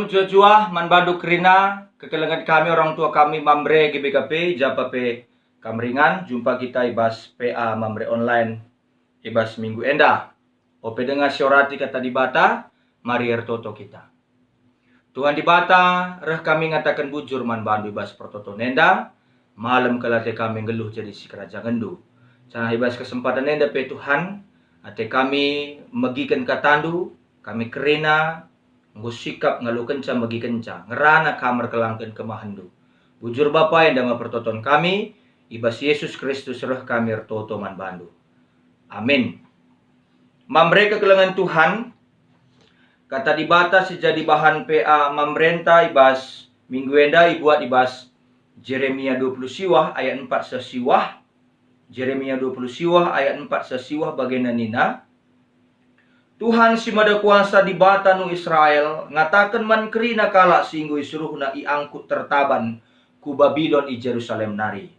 Salam jua-jua, man banduk kerina, kekelengan kami orang tua kami Mamre GBKP, Japape Kamringan, jumpa kita ibas PA Mamre online, ibas minggu enda. Ope dengar siorati kata di bata, mari ertoto kita. Tuhan di bata, reh kami ngatakan bujur man bandu ibas pertoto nenda, malam kelate kami ngeluh jadi si kerajaan ngendu. Sana ibas kesempatan nenda pe Tuhan, ate kami megikan katandu, kami kerina, nggo sikap ngalu kenca magi kenca ngerana kamar kelangken kemahandu bujur Bapa yang dama pertoton kami ibas Yesus Kristus roh kami ertoto man bandu amin. Mamre kekelengan Tuhan kata di bata sejadi bahan PA mamrenta ibas minggu enda ibuat ibas Jeremia 20 siwah ayat 4 sesiwah. Jeremia 20 siwah ayat 4 sesiwah bagian nina Tuhan si mada kuasa di bata nu Israel ngatakan man kerina kala singgu isuruhna iangkut tertaban ku Babylon i Jerusalem nari.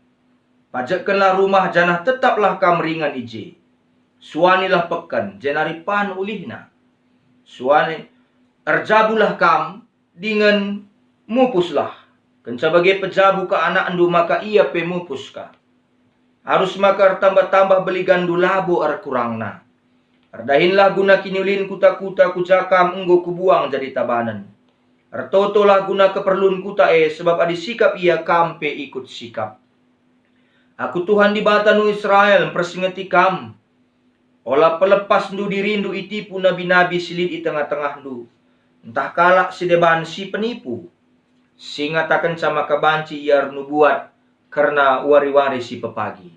Pajakkanlah rumah janah tetaplah kamringan ije. Suanilah pekan jenari pan ulihna. Suani erjabulah kam dengan mupuslah. Kenca bagai pejabu ke anak andu maka ia pe mupuska. Harus maka tambah-tambah beli gandu labu kurangna. Ardahinlah guna kinulin kuta-kuta kujakam enggo kubuang jadi tabanan. Ertotolah guna keperluan kuta sebab adi sikap ia kampe ikut sikap. Aku Tuhan di bata nu Israel persingeti kam. Olah pelepas ndu dirindu itipu nabi-nabi silid di tengah-tengah ndu. Entah kalak si deban si penipu. Si ngatakan sama kebanci iar nubuat karena wari-wari si pepagi.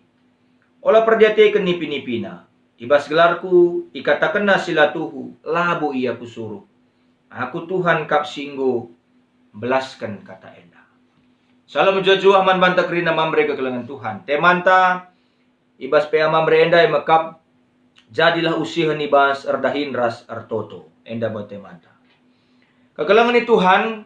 Olah perjate nipi-nipina. Ibas gelarku, ikatakanna silatuhu, labu ia kusuruh. Aku Tuhan kap singgo, belaskan kata enda. Salam jujur aman banta kerina mamre kekelengan Tuhan. Temanta, ibas pea mamre enda mekap, jadilah usihan ibas erdahin ras ertoto. Enda buat temanta. Kekelengan Tuhan,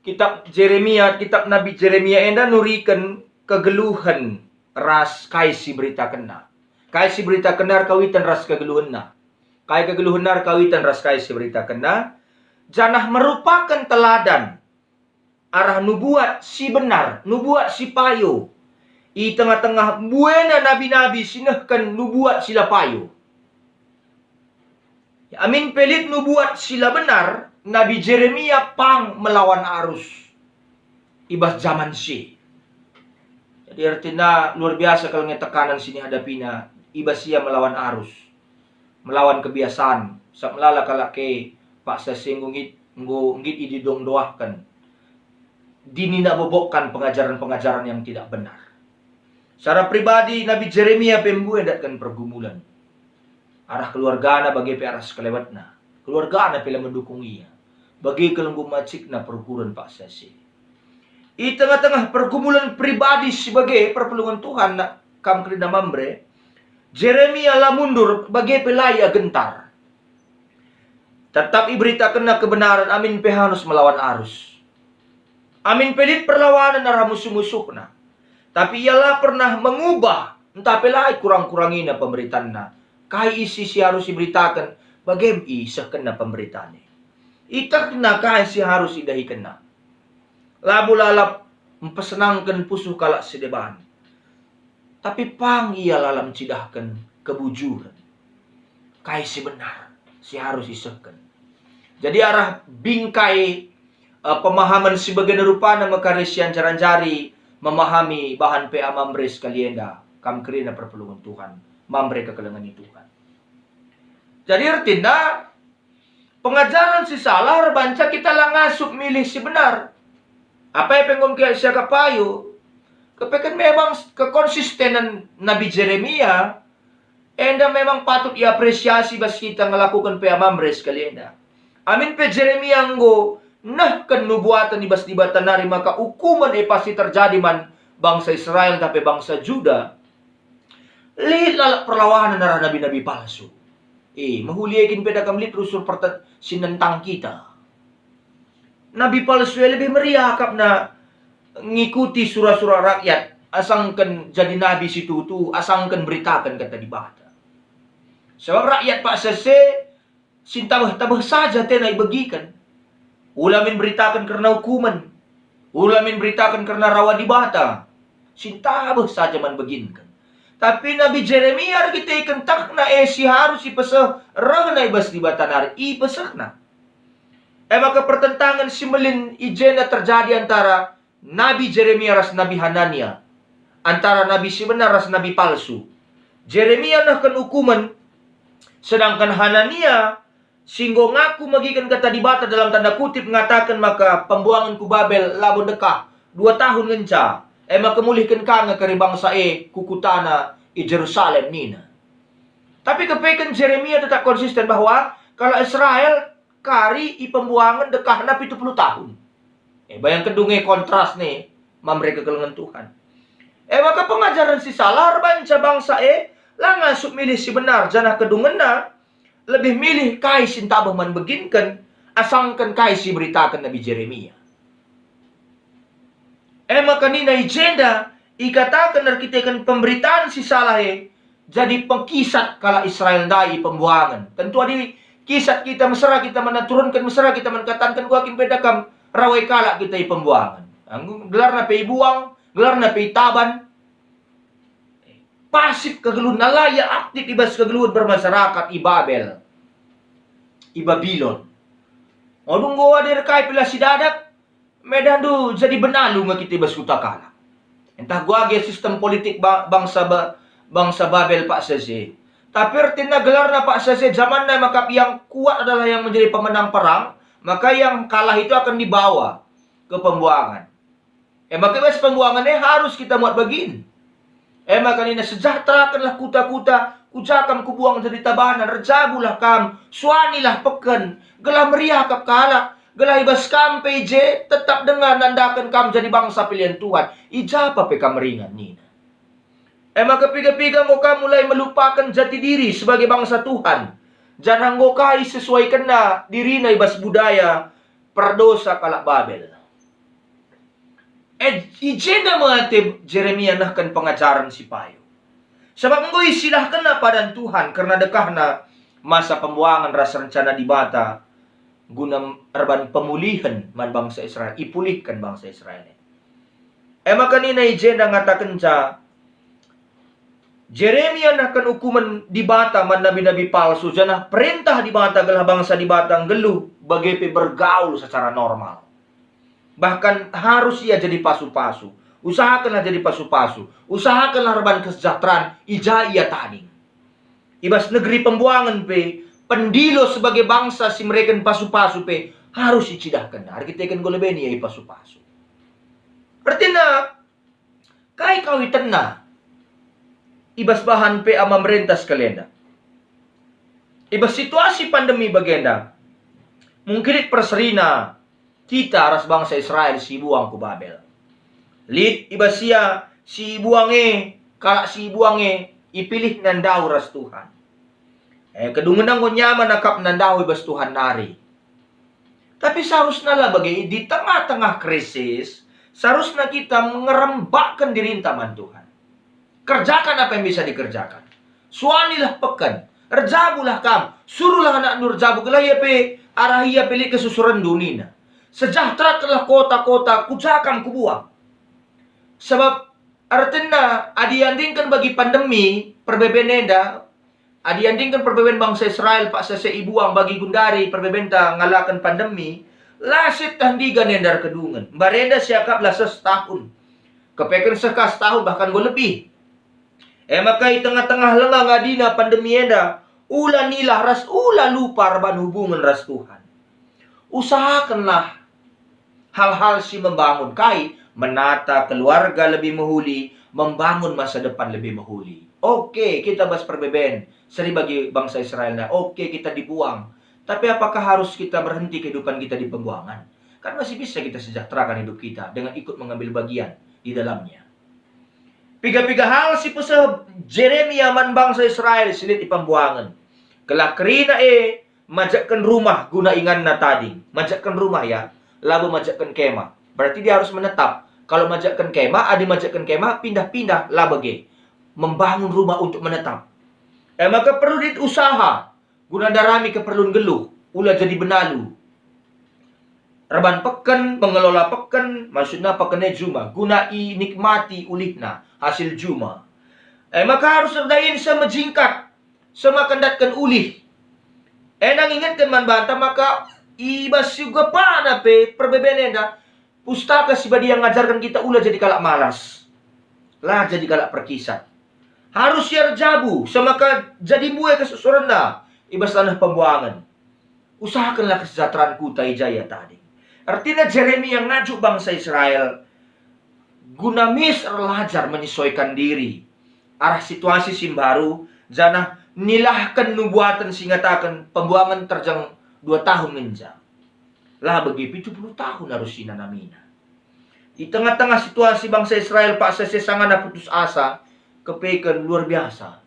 kitab Jeremia, kitab Nabi Jeremia enda nurikan kegeluhan ras kaisi berita kena. Kai si berita kenar kawitan ras kegeluhan na. Kai kegeluhan nar kawitan ras kai si berita kena. Janah merupakan teladan. Arah nubuat si benar. Nubuat si payo. I tengah-tengah buena nabi-nabi sinahkan nubuat sila payo. Amin pelit nubuat sila benar. Nabi Jeremia pang melawan arus. Ibas zaman si. Jadi artinya luar biasa kalau tekanan sini hadapina. Ibas ia melawan arus, melawan kebiasaan. Sak melala kalake pak sesinggungit nggit ididong doahkan. Dinina bobokkan pengajaran-pengajaran yang tidak benar. Secara pribadi Nabi Jeremia pembuat datkan pergumulan. Arah keluargana bagi pe arah sekelewatna. Keluargana pela mendukung ia. Bagi kelenggu macikna perguruan pak sesi. I tengah-tengah pergumulan pribadi sebagai perpelungan Tuhan nak kam kerina mambre. Jeremia lah mundur bagi pelaya gentar. Tetap iberita kena kebenaran amin pehanus melawan arus. Amin pelit perlawanan arah musuh-musuhna. Tapi ialah pernah mengubah entah pelai kurang-kurangina pemberitanna. Kai isi si harus diberitakan bagi isah kena pemberitane. Ita kena kai si harus idahi kena. Labu lalap mempesenangkan pusuh kalak sedeban. Tapi pang ia lalam cidahkan kebujuran. Kai si benar, si harus isahkan. Jadi arah bingkai pemahaman sebagian rupana mekarisian jaran jari memahami bahan PA mamre sekalienda. Kam kerina perpelungan Tuhan. Mamre kekelengan Tuhan. Jadi artinya pengajaran si salah banca kita lah ngasup milih si benar. Apa yang pengen kaya siya kapayo? Kepekan memang kekonsistenan Nabi Jeremia, enda memang patut diapresiasi bas kita ngelakukan pe amamre sekali enda. Amin pe Jeremia nggo nah kan nubuatan ibas dibatan nari maka hukuman pasti terjadi man bangsa Israel tapi bangsa Juda. Lihat lalak perlawanan narah nabi-nabi palsu. Mahuliakin peda kamlit rusur sinentang kita. Nabi palsu lebih meriah na ngikuti surah-surah rakyat, asangkan jadi nabi situ tu, asangkan beritakan kata di bata. Sebab rakyat pak sese sintabah-tabah saja tenai bagikan. Ulamin beritakan karena hukuman. Ulamin beritakan karena rawa dibata. Sintabah saja man beginkan. Tapi Nabi Jeremia kita ikentak na si harus ipesah rah na ibas di batanar ipesah na. Maka pertentangan simelin ijena terjadi antara Nabi Jeremia ras Nabi Hanania. Antara Nabi si benar ras Nabi palsu. Jeremia nahkan hukuman. Sedangkan Hanania singgo ngaku magikan kata dibata dalam tanda kutip mengatakan maka pembuangan ku Babel labon dekah 2 tahun ngenca. Maka mulihkan kanga kari bangsa kukutana Jerusalem nina. Tapi kepekan Jeremia tetap konsisten bahwa kalau Israel kari pembuangan dekah na 70 tahun. Bayang kedunge kontras nih mereka kelengan Tuhan. Maka pengajaran si salah banca bangsa lah ngasuk milih si benar janah kedungena lebih milih kai sintabah man beginkan asangkan kai si beritakan Nabi Jeremia. Maka nina ijenda ikatakan arkitekan pemberitaan si salah jadi pengkisat kala Israel dai pembuangan. Tentu adi kisat kita mesra kita menaturunkan mesra kita menkatakan gua kim bedakam rawai kala kita pembuangan. Gelar na pe buang, gelar na pe taban. Pasif kegeluhan nalaya aktif ibas kegeluhan bermasyarakat Babel. Babilon. Odung goa dari kai pila si dadak medan du jadi benalu nga kita ibas kutakala. Entah gua ge sistem politik bangsa Babel Pak Sese. Tapi artinya gelar na Pak Sese zaman na maka yang kuat adalah yang menjadi pemenang perang, maka yang kalah itu akan dibawa ke pembuangan. Maka ibas pembuangannya harus kita muat bagin. Maka nina sejahterakanlah kuta-kuta, kujakam kubuang jadi tabanan, rejabulah kam, suanilah peken, gelah meriah kap kalak, gelah ibas kam PJ, tetap dengan nandakan kam jadi bangsa pilihan Tuhan. Ijapa pe kam ringan nina. Maka piga-piga ngoka mulai melupakan jati diri sebagai bangsa Tuhan. Jangan ngokai sesuaikan na diri na ibas budaya perdosa kalak Babel. Ijenda mengatib Jeremia nahkan pengajaran si payo. Sebab engkau silahkan na padan Tuhan karena dekah na masa pembuangan rasa rencana dibata guna erban pemulihan man bangsa Israel, ipulihkan bangsa Israel. Maka nina ijenda ngatakan ca Jeremia nahkan hukuman dibata man nabi-nabi palsu janah perintah dibata gelah bangsa dibata geluh bagai bergaul secara normal. Bahkan harus ia jadi pasu-pasu. Usahakanlah jadi pasu-pasu. Usahakanlah reban kesejahteraan. Ija ia tading. Ibas negeri pembuangan pe. Pendilo sebagai bangsa si mereka pasu-pasu pe. Harus dicidahkan. Hari kita ikan golebeni ya pasu-pasu. Artinya. Kai kawitan na. Ibas bahan pe ama merentas kalenda. Ibas situasi pandemi bagenda. Mungkin perserina. Kita ras bangsa Israel si buang ku Babel. Lid ibasia si buange kalak si buange ipilih nandau ras Tuhan. Kedungan ko nyaman nakap nandau ibas Tuhan nari. Tapi seharusnya lah bagi di tengah-tengah krisis seharusnya kita mengerembakkan diri taman Tuhan. Kerjakan apa yang bisa dikerjakan. Suanilah pekan. Rejabulah kam. Suruhlah anak nur jabu gelah ya pe arahia pilih kesusuran dunina. Sejahterakanlah kota-kota, kujakan kubuang. Sebab artinya adiandingkan bagi pandemi perbebenenda, adiandingkan perbeben bangsa Israel pak sese ibuang bagi gundari perbebenta ngalakan pandemi, lasit tandigan nendar kedungan. Barenda siakap lasas tahun. Kepekan sekas tahun bahkan go lebih. Maka di tengah-tengah lengang adina pandemi enda, ula nilah ras ula lupa reban hubungan ras Tuhan. Usahakanlah hal-hal si membangun kai, menata keluarga lebih mahuli, membangun masa depan lebih mahuli. Oke, kita bahas perbeben, seri bagi bangsa Israel. Oke, kita dibuang. Tapi apakah harus kita berhenti kehidupan kita di pembuangan? Kan masih bisa kita sejahterakan hidup kita dengan ikut mengambil bagian di dalamnya. Piga-piga hal si pesah Jeremia man bangsa Israel silit di pembuangan. Kelak kerina majakkan rumah guna ingan na tading. Majakkan rumah ya. Lalu majakkan kemah. Berarti dia harus menetap. Kalau majakkan kemah, ada majakkan kemah, pindah-pindah lah bagi. Membangun rumah untuk menetap. Maka perlu usaha. Guna darami keperluan geluh. Ulah jadi benalu. Reban peken, mengelola peken, maksudnya pekennya juma, guna nikmati ulihna hasil juma. Maka harus redain sama jingkat, sama kendatkan ulih. Nang ingatkan man banta, maka ibas juga pada pe perbebenenda. Pustaka si badi yang ngajarkan kita ulah jadi kalak malas. Lah jadi kalak perkisah. Harus siar jabu, sama jadi muai kesusurna. Ibas tanah pembuangan. Usahakanlah kesejahteraan kuta jaya tadi. Artinya Jeremia yang ngajuk bangsa Israel guna belajar menyesuaikan diri arah situasi baru jana nilahkan nubuatan singatakan pembuangan terjang 2 tahun menjang lah bagi 70 tahun harus sinanamina. Di tengah-tengah situasi bangsa Israel pak sesangana putus asa kepekan luar biasa.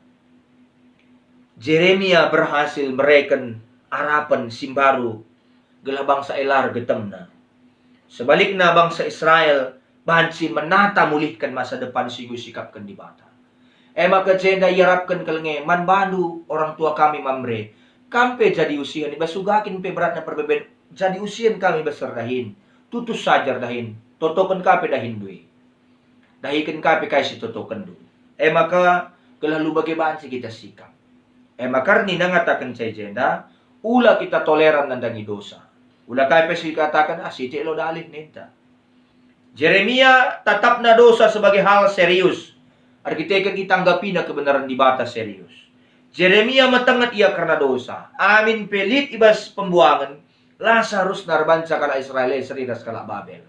Jeremia berhasil mereken harapan baru gelah bangsa Elar getemna. Sebaliknya bangsa Israel banci menata mulihkan masa depan sigu sikapkan di bata. Maka jenda yarapkan kelenge man bandu orang tua kami mamre. Kampe jadi usian ibas sugakin pe beratna perbeben jadi usian kami besar dahin. Tutus sajar dahin. Totokan kape dahin dui. Dahikan kape kaisi totokan du. Maka gelah lu bagaimana kita sikap. Maka ni nangatakan saya jenda ula kita toleran nandangi dosa. Ulah kaya pesi katakan, siti lo dalih nita. Jeremia tetap na dosa sebagai hal serius. Arkitekan ditanggapi na kebenaran di batas serius. Jeremia matangat ia karena dosa. Amin pelit ibas pembuangan. Lazarus narbanca kala Israel seridas kala Babel.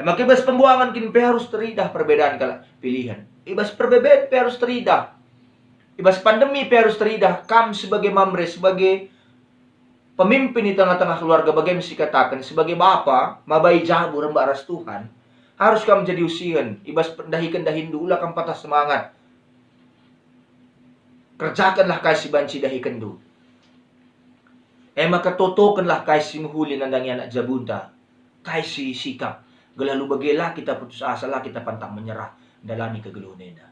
Maka ibas pembuangan kin pe harus teridah perbedaan kala pilihan. Ibas perbedaan pe harus teridah. Ibas pandemi pe harus teridah. Kam sebagai mamre, sebagai pemimpin di tengah-tengah keluarga bagaimana sih katakan sebagai bapa mabai jabu rembak ras Tuhan harus kamu jadi usian ibas dahikan dahindu ulah kamu patah semangat kerjakanlah kasih banci dahikan du maka totokanlah kasih muhuli nandangi anak jabunta kasih sikap gelalu bagelah kita putus asa lah kita pantang menyerah dalani kegelunena.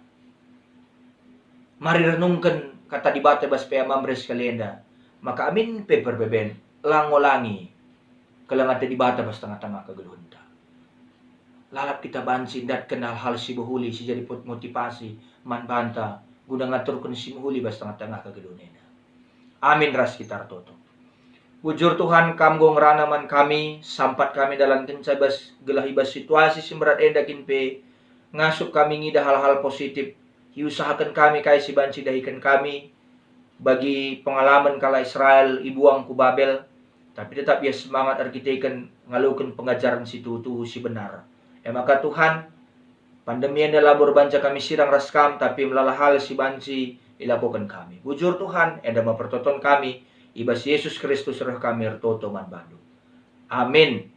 Mari renungkan kata di bate bas pea mamres kalenda. Maka amin pe perbeben langolangi kelangate di bata pas tengah-tengah kegelunta. Lalap kita bansin dat kenal hal si buhuli si jadi motivasi man banta guna ngaturkan si buhuli pas tengah-tengah kegelunena. Amin ras kita toto. Bujur Tuhan kamgong ranaman kami sampat kami dalam kencabas gelahibas situasi simberat endakin pe ngasup kami ngida hal-hal positif hiusahakan kami kai si banci dahikan kami bagi pengalaman kala Israel ibuang ku Babel, tapi tetap ya semangat arkitekan ngalukan pengajaran si tuhu si benar. Maka Tuhan, pandemi yang labor banca kami sirang raskam, tapi melalah hal si banci ilakukan kami. Bujur Tuhan, enda mempertonton kami, ibas Yesus Kristus roh kami ertoto man bandu. Amin.